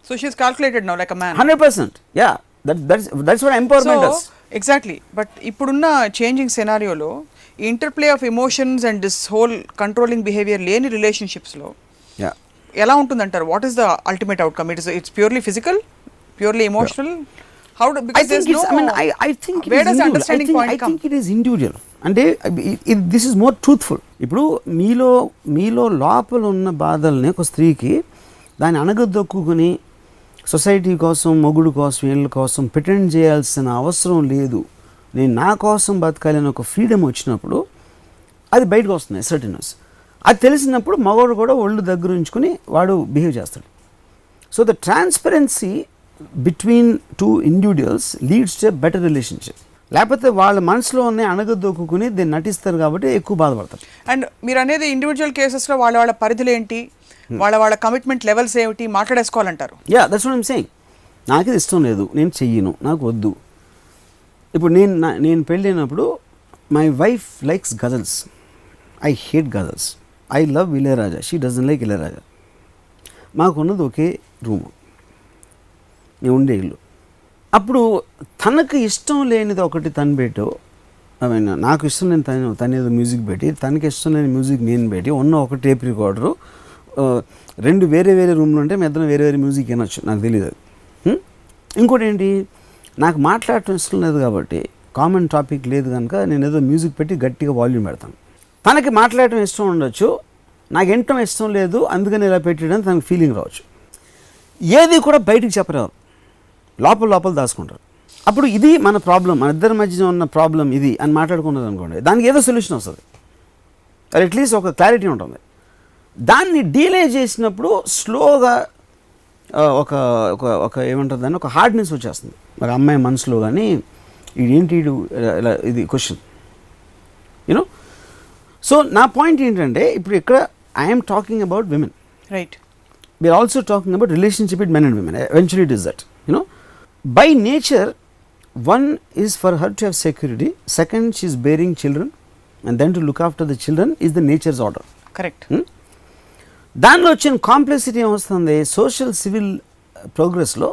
So she's calculated now like a man. 100%. Yeah, that's what empowerment does. Exactly. But ఇప్పుడున్న changing సినారియోలో interplay of emotions and this whole controlling behaviour లేని రిలేషన్షిప్స్లో ఎలా ఉంటుందంటారు? What is the ultimate outcome? It's purely physical, purely emotional. How do, because there's no, I think where does the understanding point come? I think it is individual. అంటే this is more truthful. ఇప్పుడు మీలో లోపల ఉన్న బాధల్ని ఒక స్త్రీకి దాన్ని అణగదొక్కుని society కోసం, మొగుడు కోసం, వీళ్ళ కోసం ప్రిటెండ్ చేయాల్సిన అవసరం లేదు, నేను నా కోసం బతకాలని ఒక ఫ్రీడమ్ వచ్చినప్పుడు అది బయటకు వస్తుంది అసర్టెనెస్. అది తెలిసినప్పుడు మగవాడు కూడా ఒళ్ళు దగ్గర ఉంచుకుని వాడు బిహేవ్ చేస్తాడు. So the transparency between two individuals leads to better relationship. లేకపోతే వాళ్ళ మనసులో ఉన్న అణగదొక్కుని దీన్ని నటిస్తారు కాబట్టి ఎక్కువ బాధపడతారు. అండ్ మీరు అనేది ఇండివిజువల్ కేసెస్లో వాళ్ళ పరిధులు ఏంటి, వాళ్ళ కమిట్మెంట్ లెవెల్స్ ఏమిటి మాట్లాడేసుకోవాలంటారు. Yeah, that's what I'm saying. నాకు ఇది ఇష్టం లేదు, నేను చెయ్యను, నాకు వద్దు. ఇప్పుడు నేను పెళ్ళైనప్పుడు my wife likes ghazals, I hate ghazals. I love Ilaiyaraaja, she doesn't like Ilaiyaraaja. మాకున్నది ఒకే రూము, నేను ఉండే ఇల్లు. అప్పుడు తనకు ఇష్టం లేనిది ఒకటి తను పెట్టు, ఐ మీన్ నాకు ఇష్టం లేని తనేదో మ్యూజిక్ పెట్టి, తనకి ఇష్టం లేని మ్యూజిక్ నేను పెట్టి, ఉన్న ఒక టేప్ రికార్డరు, రెండు వేరే రూమ్లు ఉంటే మీ ఇద్దరం వేరే మ్యూజిక్ వినొచ్చు, నాకు తెలియదు అది. ఇంకోటి ఏంటి, నాకు మాట్లాడటం ఇష్టం లేదు కాబట్టి, కామన్ టాపిక్ లేదు కనుక నేను ఏదో మ్యూజిక్ పెట్టి గట్టిగా వాల్యూమ్ పెడతాను. తనకి మాట్లాడటం ఇష్టం ఉండొచ్చు, నాకు వినటం ఇష్టం లేదు అందుకని ఇలా పెట్టడం తనకు ఫీలింగ్ రావచ్చు. ఏది కూడా బయటికి చెప్పరావు, లోపల దాచుకుంటారు. అప్పుడు ఇది మన ప్రాబ్లం, మన ఇద్దరి మధ్య ఉన్న ప్రాబ్లం ఇది అని మాట్లాడుకున్నది అనుకోండి, దానికి ఏదో సొల్యూషన్ వస్తుంది, అట్లీస్ట్ ఒక క్లారిటీ ఉంటుంది. దాన్ని డీలే చేసినప్పుడు స్లోగా ఒక ఏమంటుంది దాన్ని, ఒక హార్డ్నెస్ వచ్చేస్తుంది మరి అమ్మాయి మనసులో. కానీ ఇదేంటి ఇలా ఇది క్వశ్చన్ యూనో. సో నా పాయింట్ ఏంటంటే, ఇప్పుడు ఇక్కడ I'm talking about women, right? We are also talking about relationship with men and women. Eventually it is that, you know. By nature one is for her to have security, second she is bearing children, and then to look after the children is the nature's order. Correct. దానిలో వచ్చిన complexity ఏమొస్తుంది, social civil ప్రోగ్రెస్లో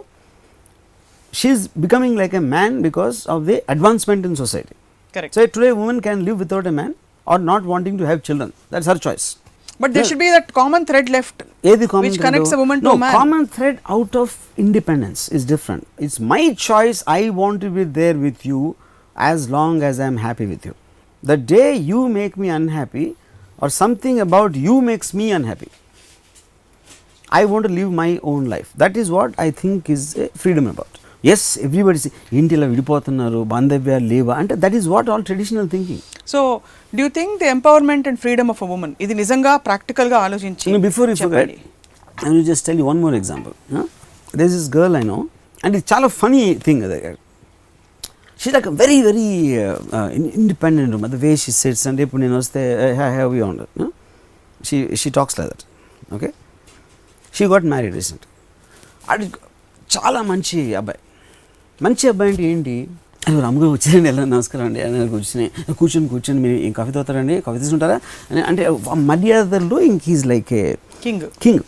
she is becoming like a man because of the advancement in society. Correct. So today woman can live without a man or not wanting to have children, that's her choice. But there should be that common thread left, which connects a woman to a man. No, common thread out of independence is different. It's my choice, I want to be there with you as long as I am happy with you. The day you make me unhappy or something about you makes me unhappy, I want to live my own life. That is what I think is freedom about. Yes, everybody say ఇంటి ఇలా విడిపోతున్నారు, బాంధవ్యాలు లేవా అంటే, that is what all traditional thinking. So do you think the empowerment and freedom of a woman ఇది నిజంగా practical గా ఆలోచించి? Before you forget, I will just tell you one more example. There is this girl I know, and it's చాలా funny thing. She's like a very independent woman. The way she sits and ఇప్పుడు నేను వస్తే have you on her. She talks like that. Okay, she got married recently. అది చాలా మంచి అబ్బాయి అంటే ఏంటి, రాముగా వచ్చారండి, ఎలా నమస్కారం అండి అని కూర్చొని మీరు ఏం కాఫీ తాగుతారండి, కాఫీ తీసుకుంటారా అని అంటే మర్యాదల్లో ఇంక is like a king.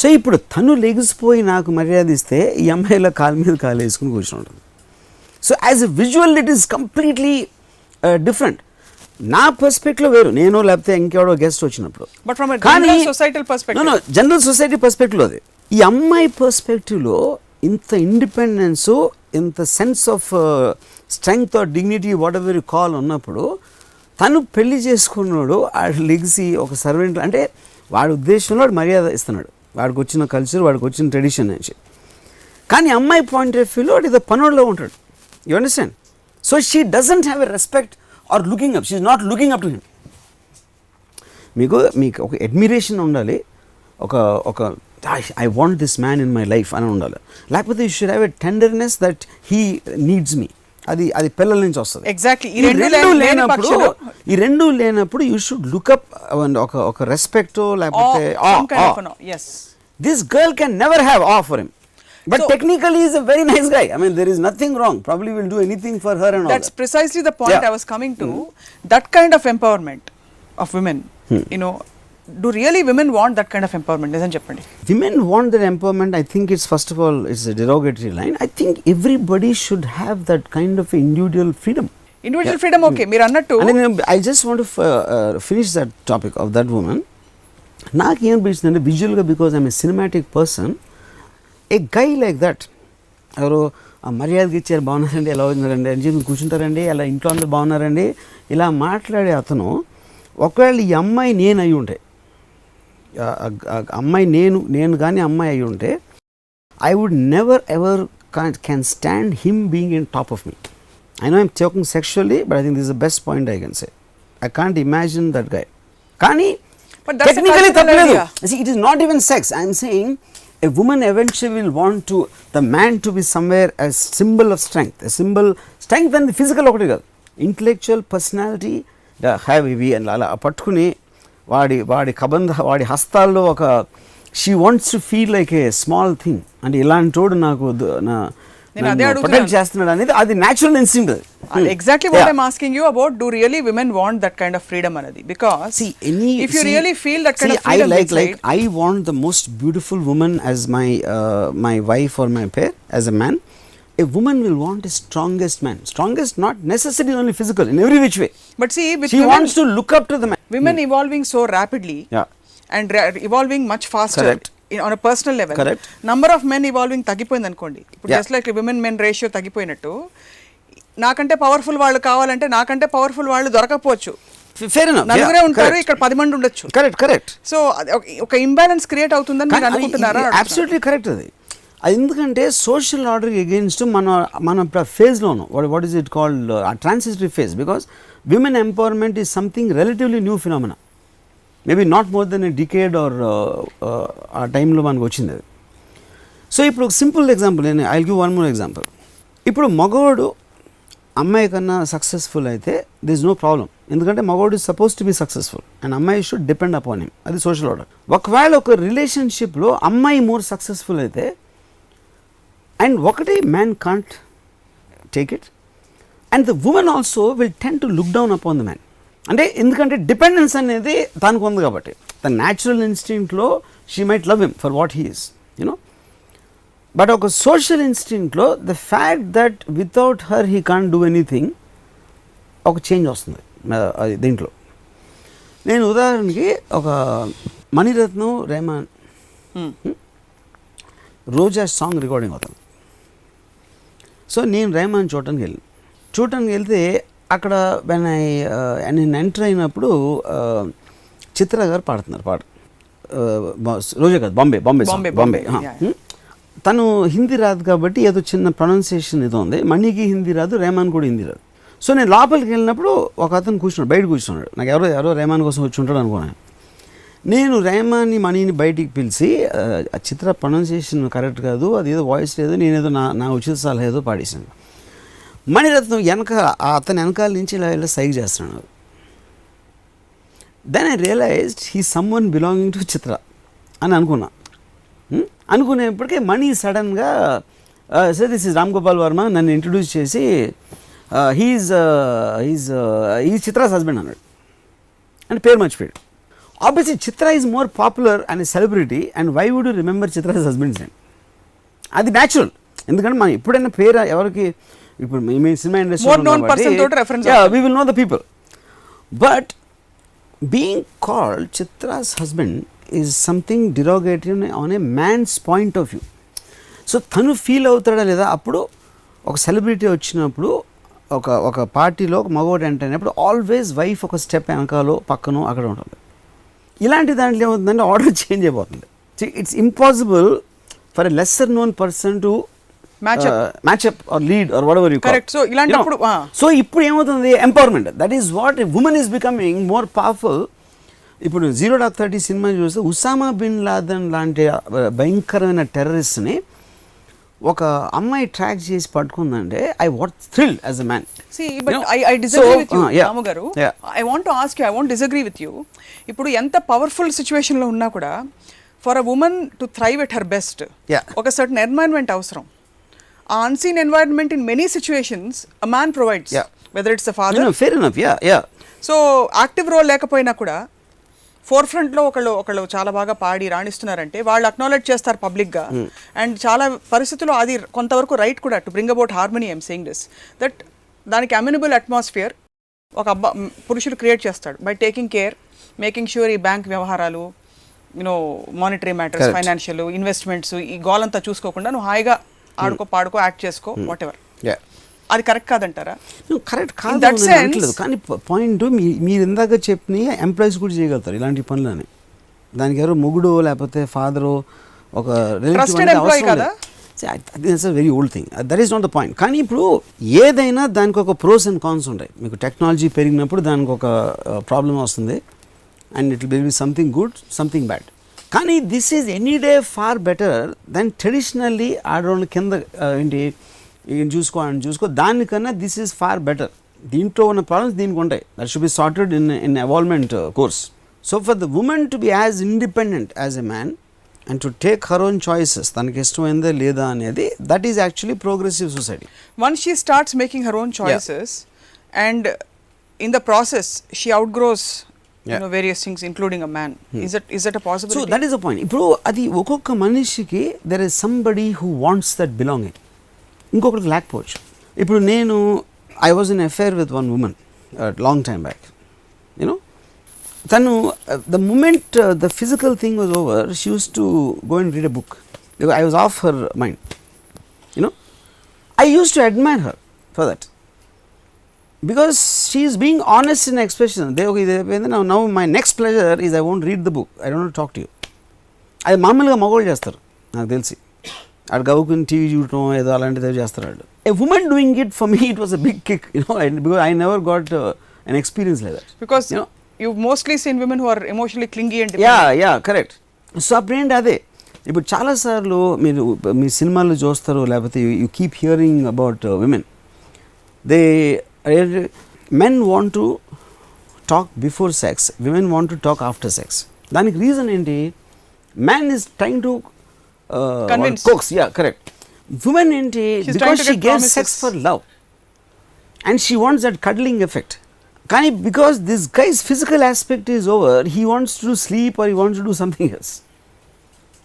So ఇప్పుడు తను లెగిసిపోయి నాకు మర్యాద ఇస్తే ఈ అమ్మాయిలో కాలు మీద కాలు వేసుకుని కూర్చొని ఉంటుంది. So as a visual it is completely different. నా పర్స్పెక్టివ్లో వేరు, నేను లేకపోతే ఇంకెవడో గెస్ట్ వచ్చినప్పుడు. But from general societal perspective, general society పర్స్పెక్టివ్లో అది. ఈ అమ్మాయి పర్స్పెక్టివ్లో ఇంత ఇండిపెండెన్స్, ఇంత sense of strength or dignity whatever you call ఉన్నప్పుడు, తను పెళ్లి చేసుకున్నాడు ఆడు లెగిసి ఒక సర్వెంట్ అంటే వాడి ఉద్దేశంలో వాడు మర్యాద ఇస్తున్నాడు, వాడికి వచ్చిన కల్చర్, వాడికి వచ్చిన ట్రెడిషన్ నుంచి. కానీ అమ్మాయి పాయింట్ ఆఫ్ వ్యూలో వాడు ఏదో పనుల్లో ఉంటాడు. You understand? So she doesn't have a respect or looking up, she is not looking up to him. మీకు ఒక అడ్మిరేషన్ ఉండాలి, ఒక I want this man in my life అని ఉండాలి. లేకపోతే you should have a tenderness that he needs me. అది పిల్లల నుంచి వస్తుంది. ఎగ్జాక్ట్లీ. ఈ రెండు లేనప్పుడు యూ షుడ్ లుక్ అప్, ఒక రెస్పెక్ట్ లేకపోతే this girl can never have of for him. But so, technically he is a very nice guy. I mean, there is nothing wrong. Probably will do anything for her and all that. That's precisely the point I was coming to. That kind of empowerment of women, you know, do really women want that kind of empowerment? Nizam cheppandi. Women want that empowerment. I think it's, first of all, it's a derogatory line. I think everybody should have that kind of individual freedom. Individual freedom, okay. మీరు అన్నట్టు And then I just want to finish that topic of that woman. నాకు ఏమనిపిస్తుంది విజువల్గా, because I'm a cinematic person, a guy like that, ఎవరు మర్యాదకి ఇచ్చారు, బాగున్నారండి, ఎలా ఉన్నారండి అని చెప్పి కూర్చుంటారండి, అలా ఇంట్లో అందరు బాగున్నారండి, ఇలా మాట్లాడే అతను, ఒకవేళ ఈ అమ్మాయి నేను అయి ఉంటే, అమ్మాయి నేను కానీ అమ్మాయి అయి ఉంటే, I would never ever can stand him being in top of me. I know I'm talking sexually, but I think this is the best point I can say. I can't imagine that guy. Kani, but that's technically thappaledu. See, it is not even sex. I'm saying a woman eventually will want to the man to be somewhere as symbol of strength, a symbol strength and the physical okati kaadu, intellectual personality, the heavy and ala pattukuni vaadi kabandha vaadi hastallo oka, she wants to feel like a small thing, and ilantodu naaku na protect చేస్తున్నాడు అనేది అది natural instinct. Exactly what I'm asking you about, do really women want that kind of freedom అనేది? Because if you really feel that kind of freedom, I want the most beautiful woman as my wife or my pair. As a man, a woman will want the strongest man. Strongest, not necessarily only physical, in every which way. But see, with she women, wants to look up to the man. Women evolving so rapidly, and evolving much faster. Correct. On a personal level, correct, number of men evolving తగ్గిపోయింది అనుకోండి. ఇప్పుడు just like women men ratio తగ్గిపోయినట్టు, నాకంటే powerful వాళ్ళు కావాలంటే నాకంటే powerful వాళ్ళు దొరకపోవచ్చు. Fair enough. నలుగురే ఉంటారు, ఇక్కడ 10 మంది ఉండొచ్చు. కరెక్ట్. సో ఒక ఇంబ్యాలెన్స్ క్రియేట్ అవుతుందని మీరు అనుకుంటున్నారా? Absolutely correct. అది ఎందుకంటే సోషల్ ఆర్డర్ అగేన్స్ట్ మన ఫేజ్లోను, what is it called, transitory phase, because women empowerment is something relatively new phenomena. Maybe not more than a decade or ఆ టైంలో మనకు వచ్చింది అది. సో ఇప్పుడు ఒక సింపుల్ ఎగ్జాంపుల్, నేను I give one more example. ఇప్పుడు మగవాడు అమ్మాయి కన్నా సక్సెస్ఫుల్ అయితే దిస్ నో ప్రాబ్లం, ఎందుకంటే మగవాడు is supposed to be successful and అమ్మాయి షుడ్ డిపెండ్ అపాన్ హిమ్, అది సోషల్ ఆర్డర్. ఒకవేళ ఒక రిలేషన్షిప్లో అమ్మాయి మోర్ సక్సెస్ఫుల్ అయితే, అండ్ ఒకటి man can't take it, and the women also will tend to look down upon the man. అంటే ఎందుకంటే డిపెండెన్స్ అనేది తనకు ఉంది కాబట్టి, ద న్యాచురల్ ఇన్స్టింక్ట్లో she might love him for what he is, you know. But ఒక సోషల్ ఇన్స్టింక్ట్లో the fact that without her he can't do anything, ఒక చేంజ్ వస్తుంది అది దీంట్లో. నేను ఉదాహరణకి ఒక మణిరత్నం రెహమాన్ రోజా సాంగ్ రికార్డింగ్ అవుతాను. సో నేను రెహమాన్ చూడటానికి వెళ్తే అక్కడ నేను ఎంటర్ అయినప్పుడు చిత్ర గారు పాడుతున్నారు పాట, రోజా కాదు, బాంబే. తను హిందీ రాదు కాబట్టి ఏదో చిన్న ప్రొనౌన్సియేషన్ ఏదో ఉంది, మణికి హిందీ రాదు, రెహమాన్ కూడా హిందీ రాదు. సో నేను లోపలికి వెళ్ళినప్పుడు ఒక అతను బయట కూర్చున్నాడు, నాకు ఎవరో రెహమాన్ కోసం వచ్చి ఉంటాడు అనుకున్నాను. నేను రెహమాన్ని మణిని బయటికి పిలిచి, ఆ చిత్ర ప్రొనౌన్సియేషన్ కరెక్ట్ కాదు, అది ఏదో వాయిస్ లేదు, నేనేదో నా ఉచిత సలహా ఏదో పాడేశాను. మణిరత్నం అతని వెనకాల నుంచి ఇలా సైగ్ చేస్తున్నాడు. Then I realized he someone belonging to Chitra అని అనుకునేప్పటికే మణి సడన్గా sir this is Ramgopal Varma నన్ను ఇంట్రడ్యూస్ చేసి హీఈస్ చిత్రాస్ హస్బెండ్ అన్నాడు, అంటే పేరు మర్చిపోయాడు. Obviously Chitra is more popular and celebrity, and why would you remember Chitra's husband's name? అది న్యాచురల్, ఎందుకంటే మనం ఎప్పుడైనా పేరు ఎవరికి, ఇప్పుడు మీ cinema industry we will know the people, but being called Chitra's husband is something derogatory on a man's point of view. So తను feel అవుతాడా లేదా? అప్పుడు ఒక సెలబ్రిటీ వచ్చినప్పుడు, ఒక పార్టీలో ఒక మగవాడు ఎంటర్ అయినప్పుడు ఆల్వేస్ వైఫ్ ఒక స్టెప్ వెనకాలో పక్కనో అక్కడ ఉంటుంది. ఇలాంటి దాంట్లో ఏమవుతుందంటే ఆర్డర్ చేంజ్ అయిపోతుంది. It's impossible for a lesser known person to match up or lead or whatever you call. Correct. So ఇలాంటప్పుడు సో ఇప్పుడు ఏమవుతుంది, empowerment, that is what a women is becoming more powerful. ఇప్పుడు 0:30 cinema చూస్తే Usama bin Laden లాంటి భయంకరమైన టెర్రరిస్ట్ని ఒక అమ్మాయి track చేసి పట్టుకుందంటే I what thrill as a man. See, but I disagree with you, Ramu garu. I want to ask you, I won't disagree with you. ఇప్పుడు ఎంత పవర్ఫుల్ సిచ్యువేషన్లో ఉన్నా కూడా for a woman to thrive at her best, ఒక certain environment అవసరం. ఆ unseen environment in many situations a man provides, whether it's the father. Fair enough. So active role లేకపోయినా కూడా ఫోర్ ఫ్రంట్ లో ఒకళ్ళు చాలా బాగా పాడి రాణిస్తున్నారంటే వాళ్ళు అక్నాలెడ్జ్ చేస్తారు పబ్లిక్ గా. అండ్ చాలా పరిస్థితుల్లో అది కొంతవరకు రైట్ కూడా to bring about harmony. I'm saying this that దానికి అమ్యూనబుల్ అట్మాస్ఫియర్ ఒక పురుషుడు క్రియేట్ చేస్తాడు by taking care, making sure ఈ బ్యాంక్ వ్యవహారాలు, you know monetary matters, financial investments, ఈ గోలంతా చూసుకోకుండా నువ్వు హాయిగా ఆడుకో పాడుకో యాక్ట్ చేసుకో వాట్ ఎవర్. అది కరెక్ట్ కాదంటారా? కరెక్ట్ కాదు కానీ పాయింట్ మీరు ఇందాక చెప్పి ఎంప్లాయీస్ కూడా చేయగలుగుతారు ఇలాంటి పనులని. దానికి ఎవరో మొగుడు లేకపోతే ఫాదరు ఒక very old thing, that is not the point. కానీ ఇప్పుడు ఏదైనా దానికి ఒక ప్రోస్ అండ్ కాన్స్ ఉంటాయి. మీకు టెక్నాలజీ పెరిగినప్పుడు దానికి ఒక ప్రాబ్లం వస్తుంది and it will be something good something bad. కానీ this is any day far better than traditionally ఆడవాళ్ళ కింద ఏంటి ఈయన చూసుకో అని చూసుకో, దానికన్నా దిస్ ఈజ్ ఫార్ బెటర్. దీంట్లో ఉన్న ప్రాబ్లమ్స్ దీనికి ఉంటాయి, that should be sorted in evolvement course. So for the women to be as independent as a man and to take her own choices, తనకి ఇష్టమైందా లేదా అనేది, that is actually progressive society. Once she starts making her own choices and in the process she outgrows various things including a man, is that a possibility? So that is the point. ఇప్పుడు అది ఒక్కొక్క మనిషికి there is somebody who wants that belonging, ఇంకొకరికి లేకపోవచ్చు. ఇప్పుడు నేను I was in affair with one women long time back, you know తను the moment the physical thing was over she use to go and read a book. I was off her mind, you know I use to admire her for that because she is being honest in expression. Now my next pleasure is I won't read the book, I don't want to talk to you. అది మామూలుగా మగవాళ్ళు చేస్తారు నాకు తెలిసి, అటు గౌకుని TV చూడటం ఏదో అలాంటిది చేస్తారు. A woman doing it, for me it was a big kick, you know, because I never got an experience like that. Because you know, you've mostly seen women who are emotionally clingy and dependent. Yeah, correct. So అప్పుడేంటి అదే ఇప్పుడు చాలాసార్లు మీరు మీ సినిమాల్లో చూస్తారు, లేకపోతే you keep hearing about women, men want to talk before sex, women want to talk after sex. దానికి రీజన్ ఏంటి? man is trying to convince, coax, yeah, correct. women ఏంటి? because she gave sex for love and she wants that cuddling effect. కానీ because this guy's physical aspect is over, he wants to sleep or he wants to do something else,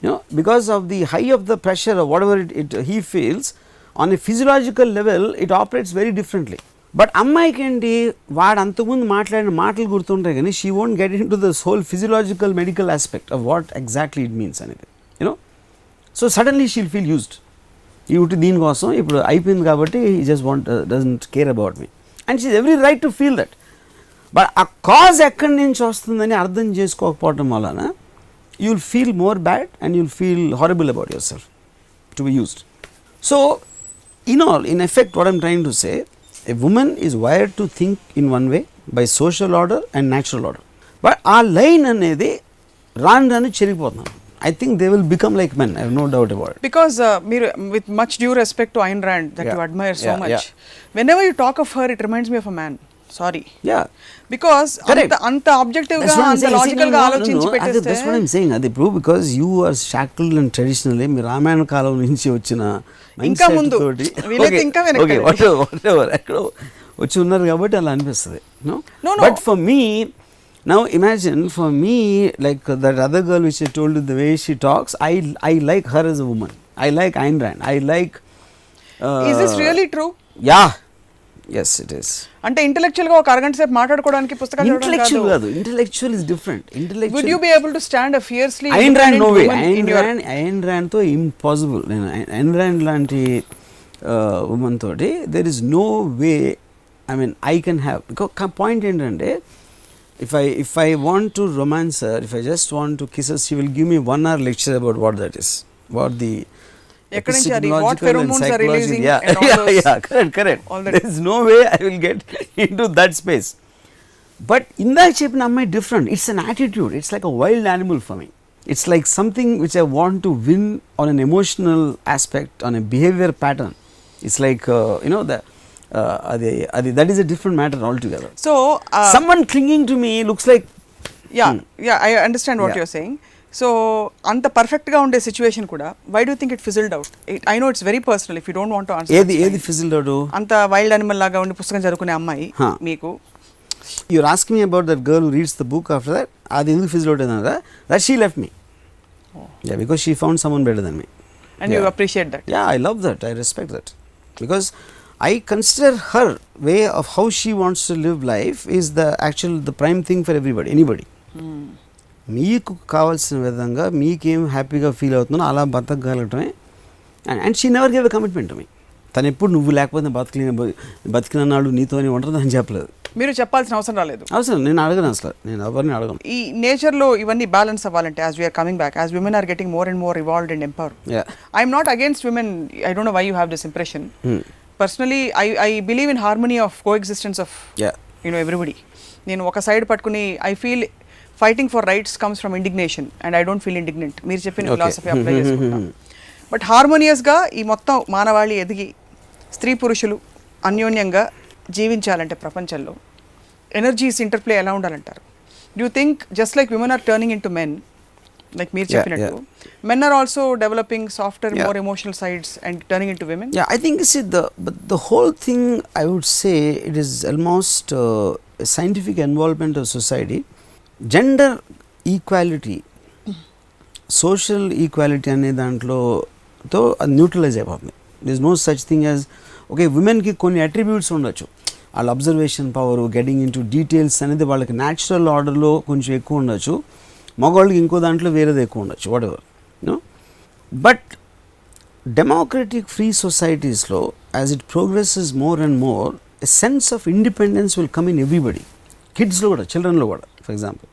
you know, because of the high of the pressure or whatever he feels on a physiological level, it operates very differently. But అమ్మాయికి ఏంటి, వాడు అంతకుముందు మాట్లాడిన మాటలు గుర్తుంటాయి కానీ she won't get in to this whole physiological medical aspect of what exactly it means అనేది, you know. So suddenly she'll feel used. ఈ ఒకటి దీనికోసం ఇప్పుడు అయిపోయింది కాబట్టి he just doesn't care about me and she's every right to feel that. But ఆ cause ఎక్కడి నుంచి వస్తుందని అర్థం చేసుకోకపోవటం వలన you will feel more bad and you will feel horrible about your self to be used. So in effect what I'm trying to say, a woman is wired to think in one way by social order and natural order, but our line anedi ranu cherigipothunnaru. I think they will become like men, I have no doubt about it. Because with much due respect to Ayn Rand that you admire so much, whenever you talk of her it reminds me of a man. Sorry, because anta objective ga anta logical ga ఆలోచించి పెట్టేస్తే, that's what I'm saying. అది ఇప్పుడు because you are shackled and traditionally మీ రామాయణ కాలం నుంచి వచ్చిన ఇంకా ముందు వీలైతే ఇంకా వెనక్కి whatever ఎక్కడ వచ్చి ఉన్నారు కాబట్టి అలా అనిపిస్తుంది. No. But for me now, imagine for me, like that other girl which I told you, the way she talks, I like her as a woman. I like Ayn Rand. I like is this really true? Yeah. Yes, it is. అంటే intellectual గా ఒక అరగంట సేపు మాట్లాడుకోవడానికి పుస్తకాలు intellectual కాదు, intellectual is different. Intellectual would you be able to stand a fiercely Ayn Rand? No way. Ayn Rand తో impossible. నేను Ayn Rand లాంటి ఉమెన్ తోటి there is no way, I mean I can have, because point ఏంటంటే if I want to romance her, if I just want to kiss her, she will give me 1 hour lecture about what that is, what the ఎక్కడి నుంచి అది what pheromones are releasing, correct. There is no way I will get into that space. But ఇందాక చెప్పిన అమ్మాయి different. It's an attitude. It's like a wild animal for me. It's like something which I want to win on an emotional aspect, on a behavior pattern. It's like you know, that is a different matter altogether. So someone clinging to me looks like I understand what you're saying. So అంత perfect గా ఉండే situation కూడా why do think it fizzled out? I know it's very personal, if you don't want to answer. ఏది fizzled out? అంత wild animal లాగా ఉండి పుస్తకం చదువుకునే అమ్మాయి మీకు. You're asking me about that girl who reads the book after that? అది ఎందుకు ఫిజిల్ అవుట్ అయిందా that she left me because she found someone better than me and you appreciate that. I love that, I respect that because I consider her way of how she wants to live life is the prime thing for everybody, anybody. మీకు కావాల్సిన విధంగా మీకేం హ్యాపీగా feel అవుతుందో అలా బతకగలగటమే. And she never give a commitment to me. తను ఎప్పుడు నువ్వు లేకపోతే బతికినాడు నీతోనే ఉంటుంది అని చెప్పలేదు. మీరు చెప్పాల్సిన అవసరం రాలేదు. అవసరం నేను అడగను, అసలు నేను ఎవరిని అడగను. ఈ నేచర్లో ఇవన్నీ బ్యాలెన్స్ అవ్వాలంటే as we are coming back, as women are getting more and more evolved and empowered. I'm not against women, I don't know why you have this impression. Personally, I believe in harmony of coexistence of everybody. నేను ఒక side పట్టుకుని I feel fighting for rights comes from indignation and I don't feel indignant. మీరు చెప్పిన philosophy apply చేసుకుంటాం. But హార్మోనియస్గా ఈ మొత్తం మానవాళి ఎదిగి స్త్రీ పురుషులు అన్యోన్యంగా జీవించాలంటే ప్రపంచంలో ఎనర్జీస్ ఇంటర్ప్లే ఎలా ఉండాలంటారు? Do you think just like women are turning into men, like మీరు చెప్పినట్టు men are also developing softer, more emotional sides and turning into women? I think the whole thing, I would say it is almost a scientific involvement of society. Gender equality, social equality ane dantlo to neutralize అయిపోతుంది. There is no such thing as okay, women ki కొన్ని attributes ఉండొచ్చు, వాళ్ళ observation power, getting in to details అనేది వాళ్ళకి natural ఆర్డర్లో కొంచెం ఎక్కువ ఉండొచ్చు, మగవాళ్ళకి ఇంకో దాంట్లో వేరేది ఎక్కువ ఉండొచ్చు, whatever no. But democratic free సొసైటీస్లో as it progresses more and more a sense of independence will come in everybody. కిడ్స్లో కూడా, చిల్డ్రన్లో కూడా. For example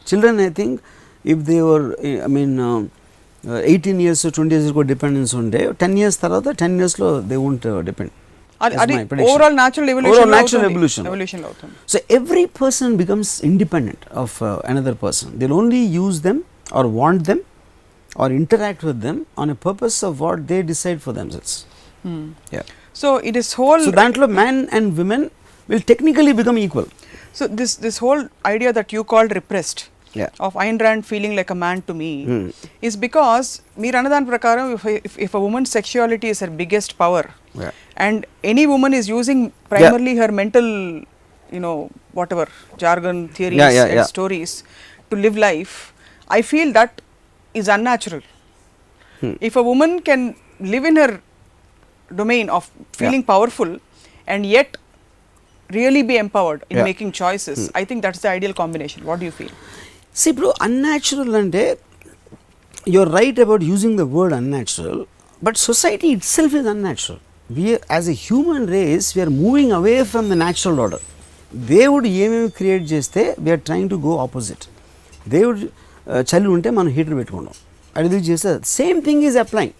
children, I think if they were 18 years 20 years కూడా డిపెండెన్స్ ఉండే 10 years తర్వాత 10 yearsలో they won't depend. Overall natural evolution. So every person becomes independent of another person. They'll only use them or want them or interact with them on a purpose of what they decide for themselves. So it is whole. So dantlo men and women will technically become equal. So this whole idea that you called repressed, of Ayn Rand feeling like a man to me, is because meer anadhan prakaram if a woman's sexuality is her biggest power, and any woman is using primarily her mental, whatever jargon, theories and stories to live life, I feel that is unnatural. If a woman can live in her domain of feeling powerful and yet really be empowered in making choices, I think that's the ideal combination. What do you feel? See bro, unnatural ante you're right about using the word unnatural, but society itself is unnatural. We as a human race, we are moving away from the natural order. దేవుడు ఏమేమి create చేస్తే we are trying to go opposite. దేవుడు చలి ఉంటే మనం heater పెట్టుకుంటాం, అది చేస్తే same thing is applying.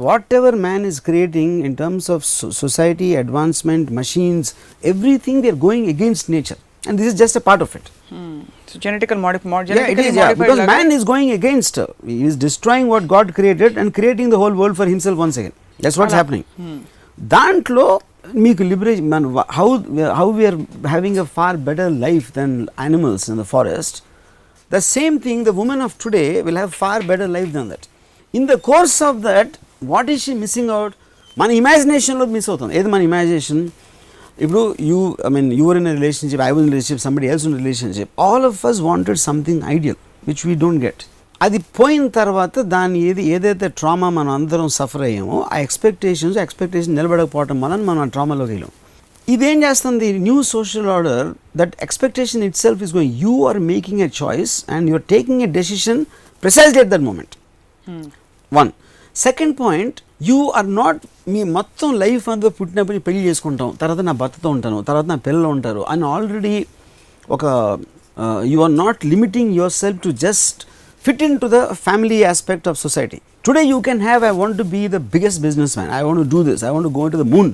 Whatever man is creating in terms of society, advancement, machines, everything they are going against nature, and this is just a part of it. So genetically modified. It is, because man is going against, he is destroying what God created and creating the whole world for himself once again. That's what's happening. Dantlo meeku liberation, man, how we are having a far better life than animals in the forest. The same thing, the woman of today will have far better life than that. In the course of that, what is she missing out? Man imagination lo miss avutundi. Edi man imagination. ఇప్పుడు you were in a relationship, I was in a relationship, somebody else in a relationship. All of us wanted something ideal, which we don't get. అది పోయిన తర్వాత దాన్ని ఏదైతే trauma మనం అందరం suffer అయ్యామో, ఆ expectation నిలబడకపోవటం వలన మనం ఆ ట్రామాలోకి వెళ్ళాం. ఇదేం చేస్తుంది? New social order, that expectation itself is going, you are making a choice and you are taking a decision precisely at that moment. One. Second point, you are not, మీ మొత్తం life అంతా పుట్టినప్పుడు పెళ్లి చేసుకుంటాం, తర్వాత నా భర్తతో ఉంటాను, తర్వాత నా పిల్లలు ఉంటారు అని ఆల్రెడీ ఒక you are not limiting yourself to just fit into the family aspect of society. Today you can have, I want to be the biggest businessman, I want to do this, I want to go to the moon,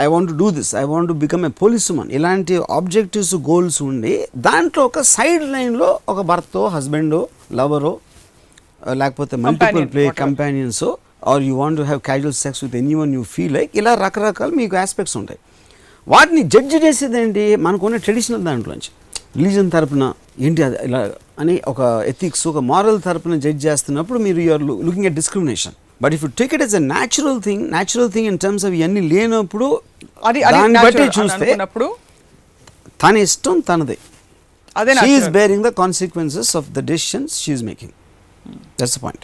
I want to do this, I want to become a policewoman. ఇలాంటి objectives, goals ఉండి దాంట్లో ఒక side లైన్లో ఒక భర్తో, హస్బెండో, లవరో, లేకపోతే multiple play కంపానియన్సో, or you want to have casual sex with anyone you feel like, ఇలా రకరకాల మీకు ఆస్పెక్ట్స్ ఉంటాయి. వాటిని జడ్జ్ చేసేది ఏంటి? మనకున్న ట్రెడిషనల్ దాంట్లోంచి, రిలీజన్ తరపున ఏంటి అది ఇలా అని ఒక ఎథిక్స్, ఒక మారల్ తరపున జడ్జ్ చేస్తున్నప్పుడు మీరు you're looking at discrimination. But if you take it as a natural thing in terms of ఇవన్నీ లేనప్పుడు, దాన్ని బట్టి చూస్తే తన ఇష్టం తనదే. అదే she is natural. bearing the consequences of the decisions she is making. That's the point.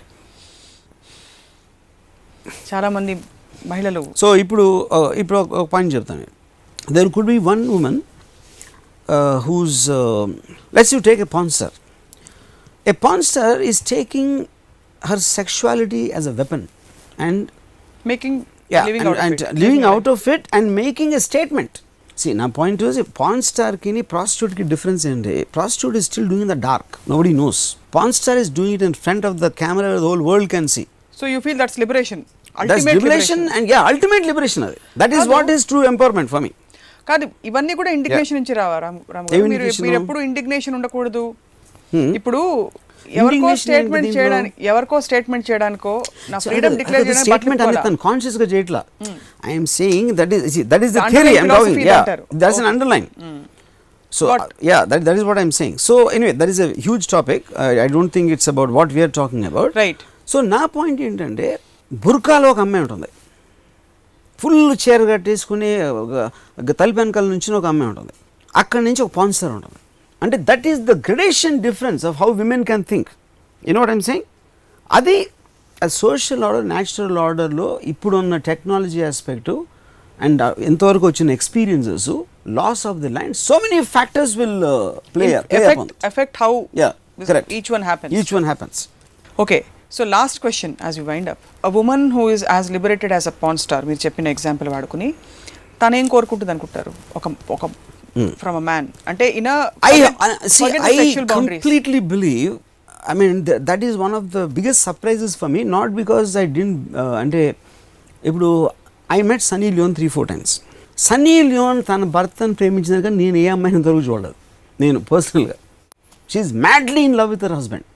చాలా మంది మహిళలు సో ఇప్పుడు ఒక పాయింట్ చెప్తాను. There could be one woman who's let's you take a porn star. A porn star is taking her sexuality as a weapon and making yeah, living and living out of it and making a statement. See, నా point is porn star కి prostitute కి difference ఏంటి? Prostitute is still doing in the dark, nobody knows. Porn star is doing it in front of the camera, the whole world can see. So you feel that's liberation, That's liberation and yeah, ultimate liberation అది. That is what is true empowerment for me. కాదు, ఇవన్నీ కూడా indignation నుంచి రావా రామ్ గారు? మీరు ఎప్పుడు indignation ఉండకూడదు. ఇప్పుడు ఎవరికో స్టేట్మెంట్ చేయడానికో నా ఫ్రీడమ్ డిక్లేర్ చేయడానికి కాన్షియస్ గా చేయట్లా. I am saying that is the theory I am talking. Yeah, that's an underline. So yeah, that is what I am saying. So anyway, that is a huge topic. I don't think it's about what we are talking about. Right. So నా point ఏంటంటే, బుర్కాలో ఒక అమ్మాయి ఉంటుంది, full చీర కట్టేసుకుని తలుపు వెనకాల నుంచి ఒక అమ్మాయి ఉంటుంది, అక్కడి నుంచి ఒక పాన్ స్టార్ ఉంటుంది. అంటే that is the gradation difference of how women can think. You know what I'm saying? అది సోషల్ ఆర్డర్, న్యాచురల్ ఆర్డర్లో ఇప్పుడున్న టెక్నాలజీ ఆస్పెక్టు అండ్ ఎంతవరకు వచ్చిన experiences, loss of the land, so many factors will play affect how each one happens. Okay, so last question as we wind up. A woman who is as liberated as a porn star, మీరు చెప్పిన example వాడుకుని తను ఏం కోరుకుంటుంది అనుకుంటారు ఒక from a man? అంటే I completely believe, I mean that is one of the biggest surprises for me, not because I didn't అంటే ఇప్పుడు I met Sunny Leone 3-4 times. Sunny Leone తన భర్తను ప్రేమించినాక నేను ఏ అమ్మాయిని ఇంతవరకు చూడలేదు నేను పర్సనల్గా. She is madly in love with her husband.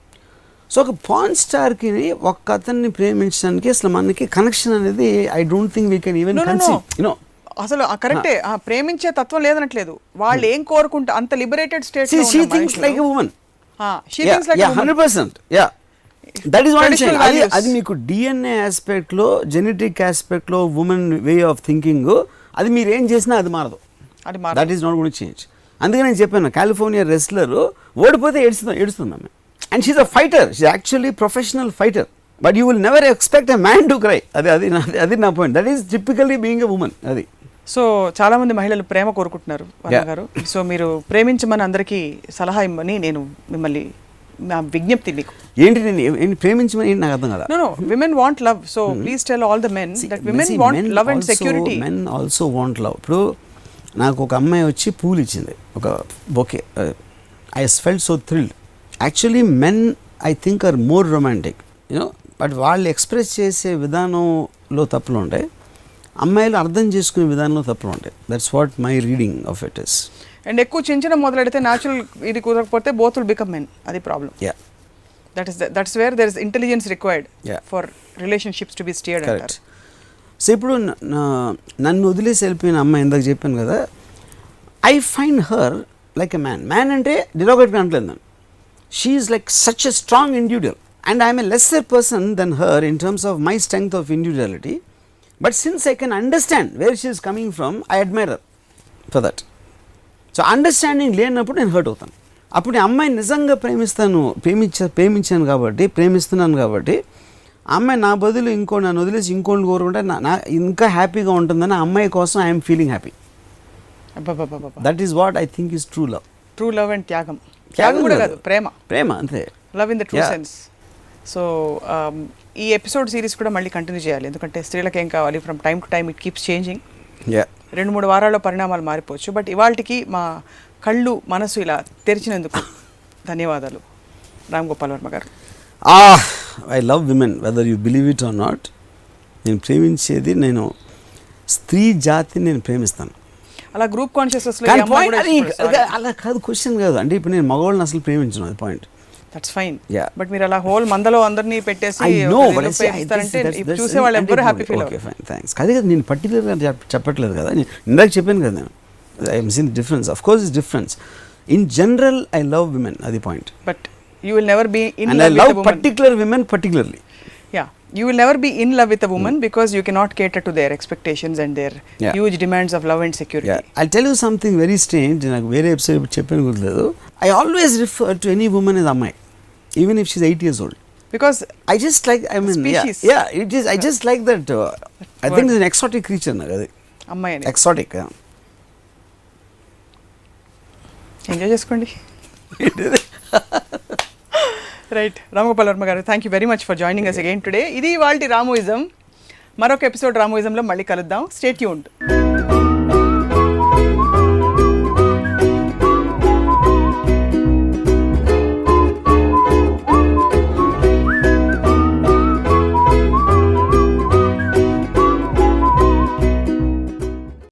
So ఒక పాన్ స్టార్కి ఒక అతన్ని ప్రేమించడానికి అసలు మనకి కనెక్షన్ అనేది I don't think we can even conceive. You know అసలు కరెక్టే, ప్రేమించే తత్వం లేదనట్లేదు, వాళ్ళు ఏం కోరుకుంటా అంత liberated state. She thinks like a woman. She thinks like 100%. Yeah, that is what I'm saying. అది మీకు డిఎన్ఏ ఆస్పెక్ట్లో, జెనెటిక్ ఆస్పెక్ట్లో ఉమెన్ వే ఆఫ్ థింకింగ్, అది మీరు ఏం చేసినా అది మారదు. That is not going to change. అందుకే నేను చెప్పాను, కాలిఫోర్నియా రెస్లర్ ఓడిపోతే ఏడుస్తుంది ఆమె. And she's a fighter, she actually professional fighter, but you will never expect a man to cry. అది నా point. That is typically being a woman. అది so చాలా మంది మహిళలు ప్రేమ కోరుకుంటున్నారు వర్మ గారు. సో మీరు ప్రేమించమని అందరికీ సలహా ఇమ్మని నేను మిమ్మల్ని నా విజ్ఞప్తి మీకు. ఏంటి నేను ప్రేమించమని నాకు అర్థం కదా. No, women want love, so please tell all the men that women want love and security. Men also want love. ఇప్పుడు నాకు ఒక అమ్మాయి వచ్చి పూలు ఇచ్చింది, ఒక bouquet. I felt so thrilled. Actually men I think are more romantic, you know, but వాళ్ళు express చేసే విధానంలో తప్పులు ఉంటాయి, అమ్మాయిలు అర్థం చేసుకునే విధానంలో తప్పులు ఉంటాయి. That's what my reading of it is. And ఎక్కువ చిన్న మొదలెడితే న్యాచురల్ ఇది కుదరకపోతే బోత్ విల్ బికమ్ మెన్. అది problem. Yeah, that's where there is intelligence required for relationships to be steered అంటారు. సో ఇప్పుడు నన్ను వదిలేసి వెళ్ళిపోయిన అమ్మాయి ఇందాక చెప్పాను కదా, I find her like a man. Man అంటే డిరోగేట్గా అంటలేదు నన్ను. She is like such a strong individual and I am a lesser person than her in terms of my strength of individuality, but since I can understand where she is coming from, I admire her for that. So understanding లేనప్పుడు నేను hurt అవుతాను. అప్పుడు అమ్మాయి నిజంగా ప్రేమించాను కాబట్టి, ప్రేమిస్తున్నాను కాబట్టి, అమ్మాయి నా బదులు నన్ను వదిలేసి ఇంకోళ్ళు కోరుకుంటే నా ఇంకా హ్యాపీగా ఉంటుందని అమ్మాయి కోసం I'm feeling happy. That is what I think is true love. True love and త్యాగం కూడా కాదు, ప్రేమ అంతే. Love in the true sense. So ఈ ఎపిసోడ్ సిరీస్ కూడా మళ్ళీ కంటిన్యూ చేయాలి, ఎందుకంటే స్త్రీలకు ఏం కావాలి, from time to time it keeps changing. 2-3 వారాల్లో పరిణామాలు మారిపోవచ్చు, బట్ ఇవాళకి మా కళ్ళు మనసు ఇలా తెరిచినందుకు ధన్యవాదాలు రామ్గోపాల్ వర్మ గారు. I love women whether you believe it or not. నేను ప్రేమించేది, నేను స్త్రీ జాతిని నేను ప్రేమిస్తాను. అలా గ్రూప్ కాన్షియస్నెస్ అలా కాదు, క్వశ్చన్ కాదు. అంటే ఇప్పుడు నేను మగవాళ్ళని అసలు ప్రేమించను, అది పాయింట్. That's fine. బట్ మీరు అలా హోల్ మందలో అందరినీ పెట్టేసి చూసే వాళ్ళు ఎవరు హ్యాపీ ఫీల్ అవ్వరు. Fine, thanks. అదే కదా నేను పర్టికులర్గా చెప్పట్లేదు కదా, నేను ఇందాక చెప్పాను కదా, నేను I'm seen difference. Of course is difference. In general I love women, అది point. But you will never be in love with a woman. Particular women particularly. Yeah, you will never be in love with a woman because you cannot cater to their expectations and their huge demands of love and security. I'll tell you something very strange. నాకు వేరే episode చెప్పాను గుర్తులేదు. I always refer to any woman as Ammai, even if she's 8 years old. Because I just like, I mean, species. I just like that. I think it's an exotic creature. అమ్మాయి అని Exotic. Yeah. Enjoy చేసుకోండి. Right, Ramgopal Varma గారు, thank you very much for joining us again today. ఇది వాళ్ళ రామోయిజం. మరొక episode రామోయిజంలో మళ్ళీ కలుద్దాం. Stay tuned.